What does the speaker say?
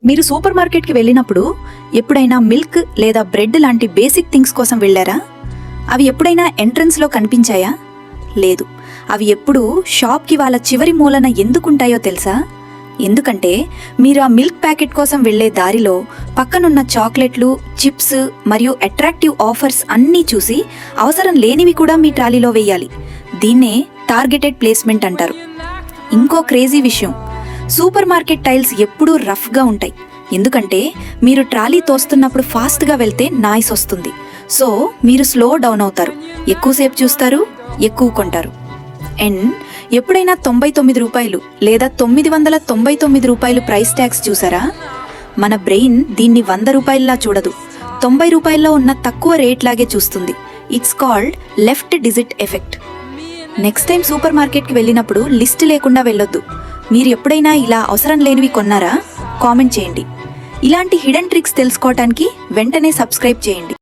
మీరు సూపర్ మార్కెట్కి వెళ్ళినప్పుడు ఎప్పుడైనా మిల్క్ లేదా బ్రెడ్ లాంటి బేసిక్ థింగ్స్ కోసం వెళ్ళారా? అవి ఎప్పుడైనా ఎంట్రన్స్లో కనిపించాయా? లేదు. అవి ఎప్పుడూ షాప్కి వాళ్ళ చివరి మూలన ఎందుకుంటాయో తెలుసా? ఎందుకంటే మీరు ఆ మిల్క్ ప్యాకెట్ కోసం వెళ్లే దారిలో పక్కనున్న చాక్లెట్లు, చిప్స్ మరియు అట్రాక్టివ్ ఆఫర్స్ అన్నీ చూసి అవసరం లేనివి కూడా మీ ట్రాలీలో వేయాలి. దీన్నే టార్గెటెడ్ ప్లేస్మెంట్ అంటారు. ఇంకో క్రేజీ విషయం, సూపర్ మార్కెట్ టైల్స్ ఎప్పుడూ రఫ్గా ఉంటాయి. ఎందుకంటే మీరు ట్రాలీ తోస్తున్నప్పుడు ఫాస్ట్గా వెళ్తే నాయిస్ వస్తుంది. సో మీరు స్లో డౌన్ అవుతారు, ఎక్కువసేపు చూస్తారు, ఎక్కువ కొంటారు. అండ్ ఎప్పుడైనా 99 రూపాయలు లేదా 999 రూపాయలు ప్రైస్ ట్యాగ్స్ చూసారా? మన బ్రెయిన్ దీన్ని 100 రూపాయల్లా చూడదు, 90 రూపాయల్లో ఉన్న తక్కువ రేట్ లాగే చూస్తుంది. It's called left digit effect. Next time super మార్కెట్కి వెళ్ళినప్పుడు లిస్ట్ లేకుండా వెళ్ళొద్దు. మీరు ఎప్పుడైనా ఇలా అవసరం లేనివి కొన్నారా? కామెంట్ చేయండి. ఇలాంటి హిడెన్ ట్రిక్స్ తెలుసుకోవటానికి వెంటనే సబ్స్క్రైబ్ చేయండి.